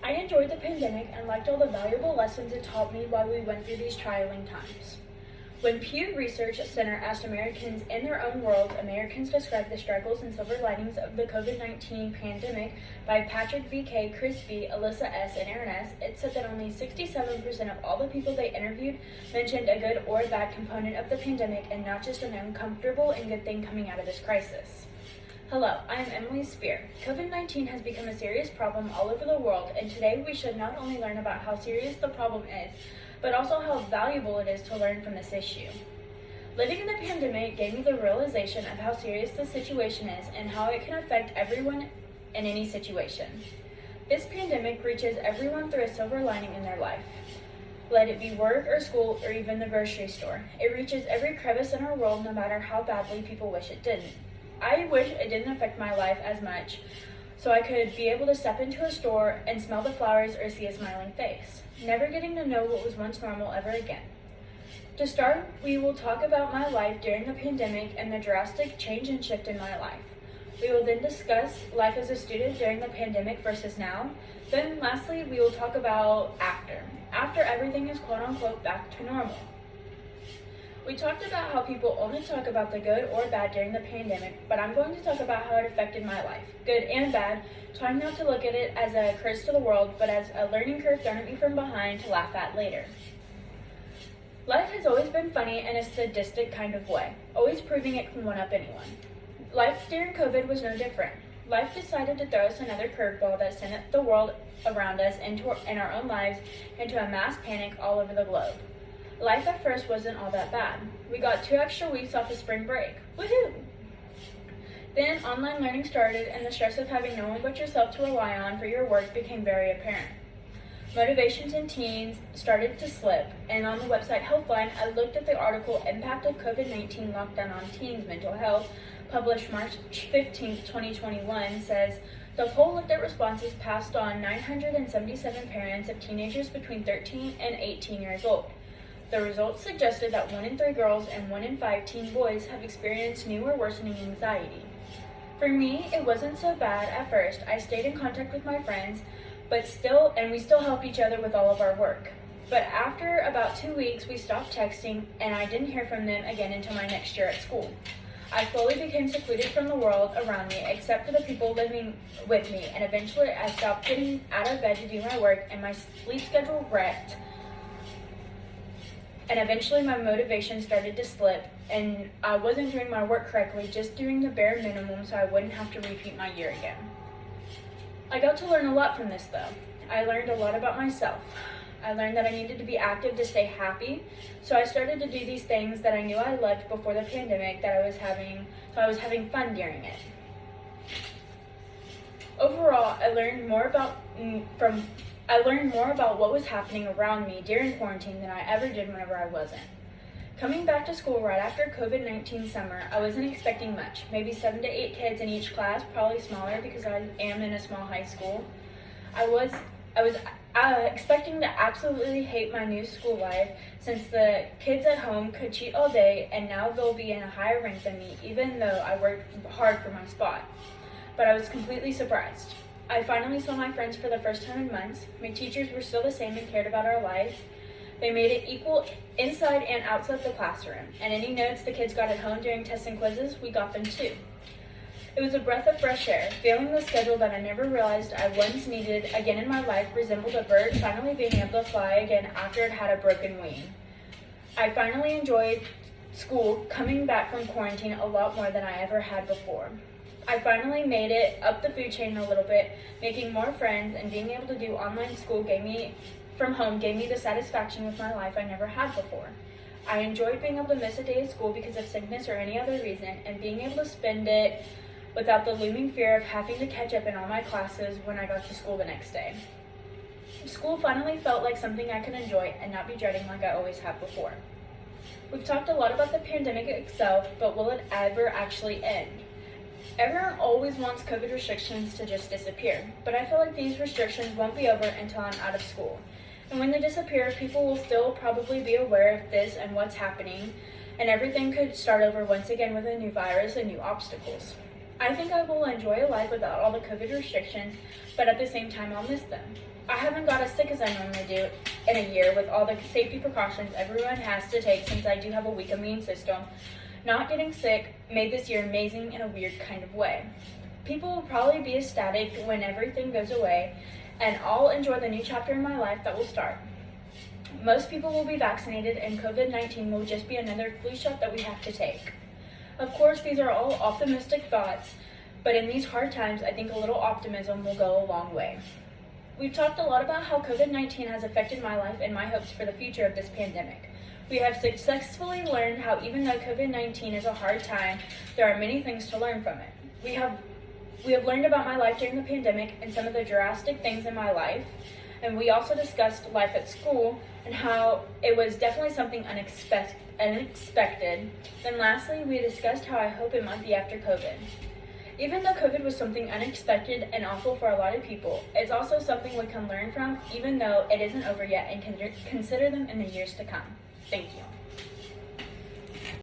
I enjoyed the pandemic and liked all the valuable lessons it taught me while we went through these trying times. When Pew Research Center asked Americans in their own world, Americans described the struggles and silver linings of the COVID-19 pandemic by Patrick V.K., Chris B., Alyssa S., and Aaron S., it said that only 67% of all the people they interviewed mentioned a good or bad component of the pandemic and not just an uncomfortable and good thing coming out of this crisis. Hello, I am Emily Spear. COVID-19 has become a serious problem all over the world, and today we should not only learn about how serious the problem is, but also how valuable it is to learn from this issue. Living in the pandemic gave me the realization of how serious the situation is and how it can affect everyone in any situation. This pandemic reaches everyone through a silver lining in their life. Let it be work or school or even the grocery store. It reaches every crevice in our world no matter how badly people wish it didn't. I wish it didn't affect my life as much, so I could be able to step into a store and smell the flowers or see a smiling face, never getting to know what was once normal ever again. To start, we will talk about my life during the pandemic and the drastic change and shift in my life. We will then discuss life as a student during the pandemic versus now. Then lastly, we will talk about after everything is quote unquote back to normal. We talked about how people only talk about the good or bad during the pandemic, but I'm going to talk about how it affected my life, good and bad, trying not to look at it as a curse to the world, but as a learning curve thrown at me from behind to laugh at later. Life has always been funny in a sadistic kind of way, always proving it can one-up anyone. Life during COVID was no different. Life decided to throw us another curveball that sent the world around us and our own lives into a mass panic all over the globe. Life at first wasn't all that bad. We got 2 extra weeks off of spring break. Woohoo! Then online learning started and the stress of having no one but yourself to rely on for your work became very apparent. Motivations in teens started to slip, and on the website Healthline, I looked at the article Impact of COVID-19 Lockdown on Teens' Mental Health, published March 15, 2021, says, the poll looked at responses passed on 977 parents of teenagers between 13 and 18 years old. The results suggested that 1 in 3 girls and 1 in 5 teen boys have experienced new or worsening anxiety. For me, it wasn't so bad at first. I stayed in contact with my friends, and we still helped each other with all of our work. But after about 2 weeks, we stopped texting, and I didn't hear from them again until my next year at school. I slowly became secluded from the world around me, except for the people living with me, and eventually I stopped getting out of bed to do my work, and my sleep schedule wrecked. And eventually my motivation started to slip, and I wasn't doing my work correctly, just doing the bare minimum so I wouldn't have to repeat my year again. I got to learn a lot from this though. I learned a lot about myself. I learned that I needed to be active to stay happy, so I started to do these things that I knew I loved before the pandemic so I was having fun during it. Overall, I learned more about what was happening around me during quarantine than I ever did whenever I wasn't. Coming back to school right after COVID-19 summer, I wasn't expecting much, maybe 7 to 8 kids in each class, probably smaller because I am in a small high school. I was expecting to absolutely hate my new school life since the kids at home could cheat all day and now they'll be in a higher rank than me even though I worked hard for my spot. But I was completely surprised. I finally saw my friends for the first time in months. My teachers were still the same and cared about our life. They made it equal inside and outside the classroom, and any notes the kids got at home during tests and quizzes, we got them too. It was a breath of fresh air. Feeling the schedule that I never realized I once needed again in my life resembled a bird finally being able to fly again after it had a broken wing. I finally enjoyed school coming back from quarantine a lot more than I ever had before. I finally made it up the food chain a little bit, making more friends, and being able to do online school from home gave me the satisfaction with my life I never had before. I enjoyed being able to miss a day of school because of sickness or any other reason, and being able to spend it without the looming fear of having to catch up in all my classes when I got to school the next day. School finally felt like something I could enjoy and not be dreading like I always have before. We've talked a lot about the pandemic itself, but will it ever actually end? Everyone always wants COVID restrictions to just disappear, but I feel like these restrictions won't be over until I'm out of school. And when they disappear, people will still probably be aware of this and what's happening, and everything could start over once again with a new virus and new obstacles. I think I will enjoy a life without all the COVID restrictions, but at the same time, I'll miss them. I haven't got as sick as I normally do in a year with all the safety precautions everyone has to take since I do have a weak immune system. Not getting sick made this year amazing in a weird kind of way. People will probably be ecstatic when everything goes away, and I'll enjoy the new chapter in my life that will start. Most people will be vaccinated, and COVID-19 will just be another flu shot that we have to take. Of course, these are all optimistic thoughts, but in these hard times, I think a little optimism will go a long way. We've talked a lot about how COVID-19 has affected my life and my hopes for the future of this pandemic. We have successfully learned how even though COVID-19 is a hard time, there are many things to learn from it. We have learned about my life during the pandemic and some of the drastic things in my life, and we also discussed life at school and how it was definitely something unexpected. Then lastly, we discussed how I hope it might be after COVID. Even though COVID was something unexpected and awful for a lot of people, it's also something we can learn from even though it isn't over yet and can consider them in the years to come. Thank you.